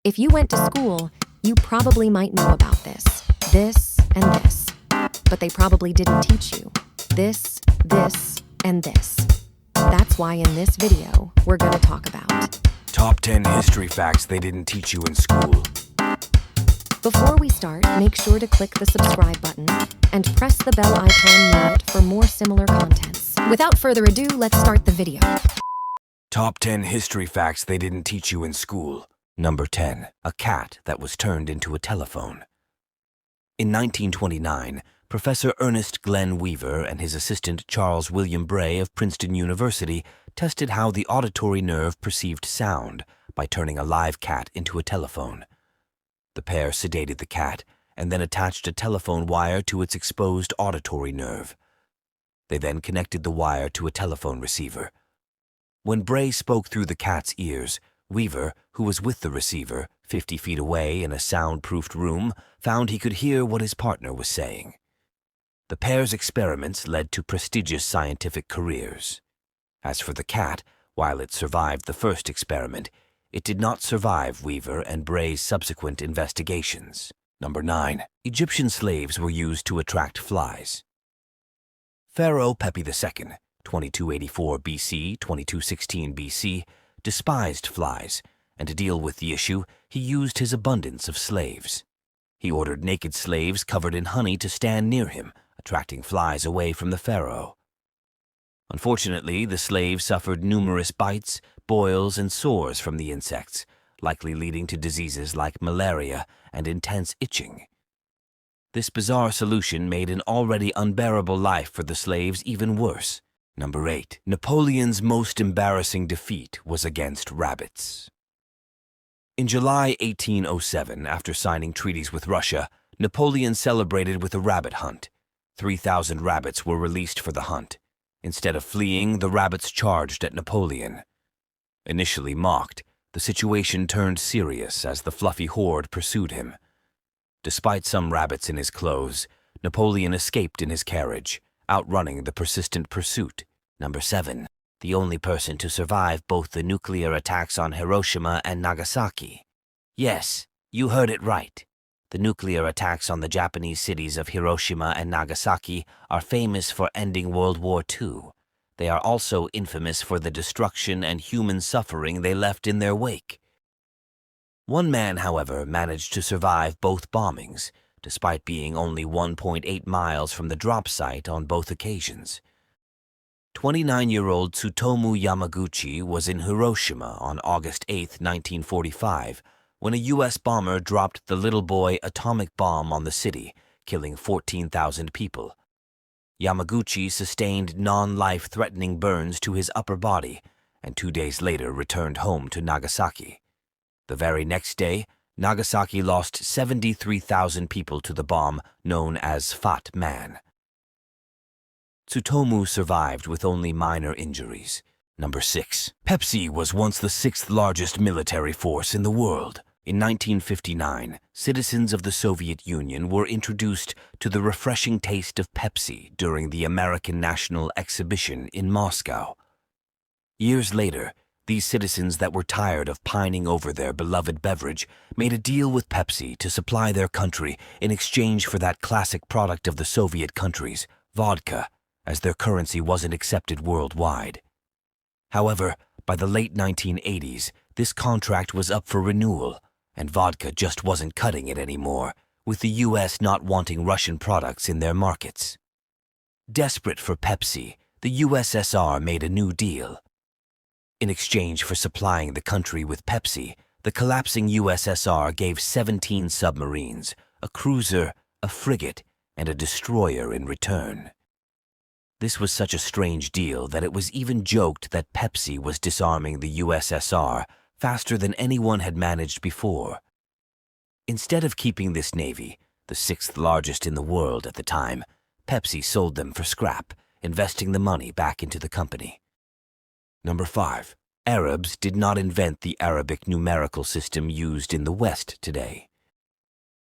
If you went to school, you probably might know about this, and this. But they probably didn't teach you this, and this. That's why in this video, we're going to talk about Top 10 history facts they didn't teach you in school. Before we start, make sure to click the subscribe button and press the bell icon near it for more similar contents. Without further ado, let's start the video. Top 10 history facts they didn't teach you in school. Number 10. A cat that was turned into a telephone. In 1929, Professor Ernest Glenn Weaver and his assistant Charles William Bray of Princeton University tested how the auditory nerve perceived sound by turning a live cat into a telephone. The pair sedated the cat and then attached a telephone wire to its exposed auditory nerve. They then connected the wire to a telephone receiver. When Bray spoke through the cat's ears, Weaver, who was with the receiver, 50 feet away in a soundproofed room, found he could hear what his partner was saying. The pair's experiments led to prestigious scientific careers. As for the cat, while it survived the first experiment, it did not survive Weaver and Bray's subsequent investigations. Number 9. Egyptian slaves were used to attract flies. Pharaoh Pepi II, 2284 BC, 2216 BC, despised flies, and to deal with the issue, he used his abundance of slaves. He ordered naked slaves covered in honey to stand near him, attracting flies away from the pharaoh. Unfortunately, the slaves suffered numerous bites, boils, and sores from the insects, likely leading to diseases like malaria and intense itching. This bizarre solution made an already unbearable life for the slaves even worse. Number 8. Napoleon's most embarrassing defeat was against rabbits. In July 1807, after signing treaties with Russia, Napoleon celebrated with a rabbit hunt. 3,000 rabbits were released for the hunt. Instead of fleeing, the rabbits charged at Napoleon. Initially mocked, the situation turned serious as the fluffy horde pursued him. Despite some rabbits in his clothes, Napoleon escaped in his carriage, outrunning the persistent pursuit. Number 7. The only person to survive both the nuclear attacks on Hiroshima and Nagasaki. Yes, you heard it right. The nuclear attacks on the Japanese cities of Hiroshima and Nagasaki are famous for ending World War II. They are also infamous for the destruction and human suffering they left in their wake. One man, however, managed to survive both bombings, despite being only 1.8 miles from the drop site on both occasions. 29-year-old Tsutomu Yamaguchi was in Hiroshima on August 8, 1945, when a U.S. bomber dropped the little boy atomic bomb on the city, killing 14,000 people. Yamaguchi sustained non-life-threatening burns to his upper body, and 2 days later returned home to Nagasaki. The very next day, Nagasaki lost 73,000 people to the bomb known as Fat Man. Tsutomu survived with only minor injuries. Number 6. Pepsi was once the 6th largest military force in the world. In 1959, citizens of the Soviet Union were introduced to the refreshing taste of Pepsi during the American National Exhibition in Moscow. Years later, these citizens that were tired of pining over their beloved beverage made a deal with Pepsi to supply their country in exchange for that classic product of the Soviet countries, vodka, as their currency wasn't accepted worldwide. However, by the late 1980s, this contract was up for renewal, and vodka just wasn't cutting it anymore, with the U.S. not wanting Russian products in their markets. Desperate for Pepsi, the USSR made a new deal. In exchange for supplying the country with Pepsi, the collapsing USSR gave 17 submarines, a cruiser, a frigate, and a destroyer in return. This was such a strange deal that it was even joked that Pepsi was disarming the USSR faster than anyone had managed before. Instead of keeping this navy, the 6th largest in the world at the time, Pepsi sold them for scrap, investing the money back into the company. Number 5. Arabs did not invent the Arabic numerical system used in the West today.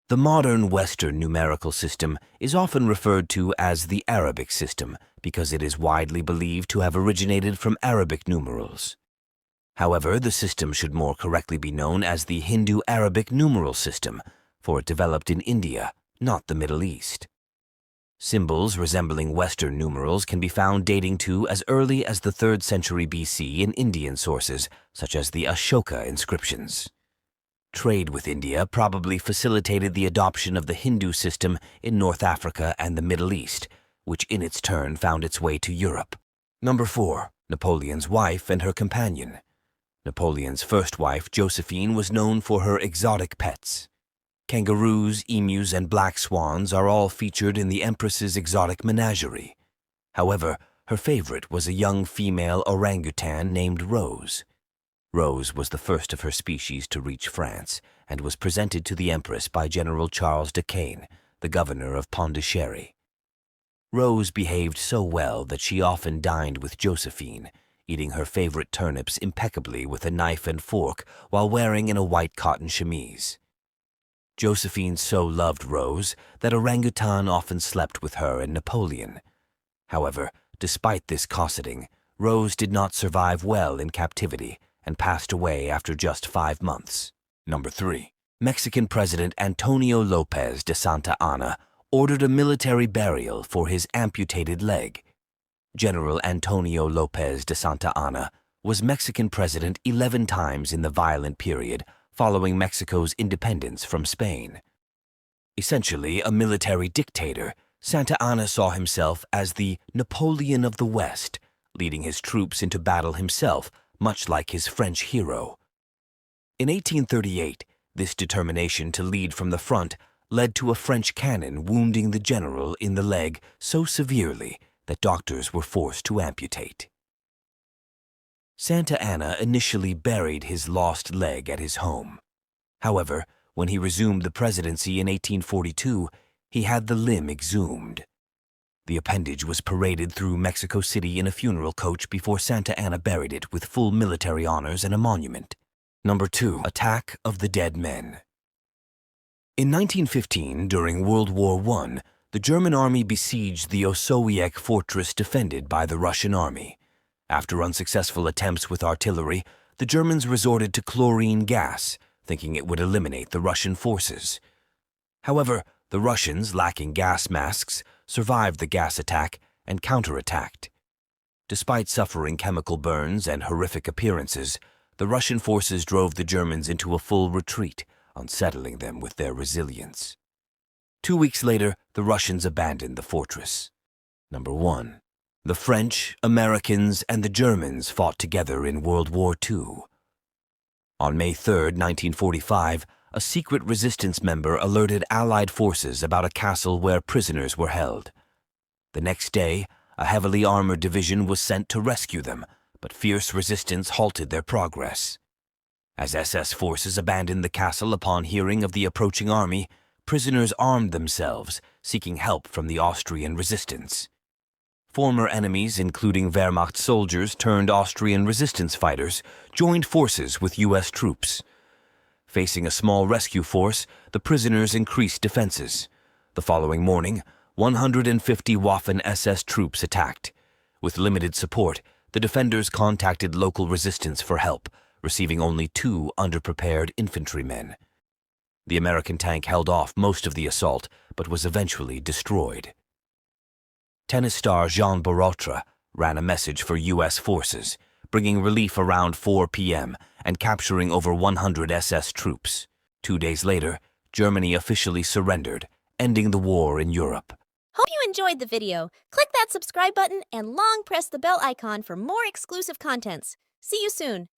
The modern Western numerical system is often referred to as the Arabic system because it is widely believed to have originated from Arabic numerals. However, the system should more correctly be known as the Hindu-Arabic numeral system, for it developed in India, not the Middle East. Symbols resembling Western numerals can be found dating to as early as the 3rd century BC in Indian sources, such as the Ashoka inscriptions. Trade with India probably facilitated the adoption of the Hindu system in North Africa and the Middle East, which in its turn found its way to Europe. Number 4. Napoleon's wife and her companion. Napoleon's first wife, Josephine, was known for her exotic pets. Kangaroos, emus, and black swans are all featured in the Empress's exotic menagerie. However, her favorite was a young female orangutan named Rose. Rose was the first of her species to reach France and was presented to the Empress by General Charles de Caen, the governor of Pondicherry. Rose behaved so well that she often dined with Josephine, eating her favorite turnips impeccably with a knife and fork while wearing a white cotton chemise. Josephine so loved Rose that orangutan often slept with her and Napoleon. However, despite this cosseting, Rose did not survive well in captivity and passed away after just 5 months. Number 3. Mexican President Antonio Lopez de Santa Anna ordered a military burial for his amputated leg. General Antonio Lopez de Santa Anna was Mexican president 11 times in the violent period following Mexico's independence from Spain. Essentially a military dictator, Santa Anna saw himself as the Napoleon of the West, leading his troops into battle himself, much like his French hero. In 1838, this determination to lead from the front led to a French cannon wounding the general in the leg so severely that doctors were forced to amputate. Santa Anna initially buried his lost leg at his home. However, when he resumed the presidency in 1842, he had the limb exhumed. The appendage was paraded through Mexico City in a funeral coach before Santa Anna buried it with full military honors and a monument. Number 2. Attack of the Dead Men. In 1915, during World War I, the German army besieged the Osowiec fortress defended by the Russian army. After unsuccessful attempts with artillery, the Germans resorted to chlorine gas, thinking it would eliminate the Russian forces. However, the Russians, lacking gas masks, survived the gas attack and counterattacked. Despite suffering chemical burns and horrific appearances, the Russian forces drove the Germans into a full retreat, unsettling them with their resilience. 2 weeks later, the Russians abandoned the fortress. Number 1. The French, Americans, and the Germans fought together in World War II. On May 3, 1945, a secret resistance member alerted Allied forces about a castle where prisoners were held. The next day, a heavily armored division was sent to rescue them, but fierce resistance halted their progress. As SS forces abandoned the castle upon hearing of the approaching army, prisoners armed themselves, seeking help from the Austrian resistance. Former enemies, including Wehrmacht soldiers turned Austrian resistance fighters, joined forces with U.S. troops. Facing a small rescue force, the prisoners increased defenses. The following morning, 150 Waffen-SS troops attacked. With limited support, the defenders contacted local resistance for help, receiving only 2 underprepared infantrymen. The American tank held off most of the assault, but was eventually destroyed. Tennis star Jean Barotra ran a message for U.S. forces, bringing relief around 4 p.m. and capturing over 100 SS troops. 2 days later, Germany officially surrendered, ending the war in Europe. Hope you enjoyed the video. Click that subscribe button and long press the bell icon for more exclusive contents. See you soon.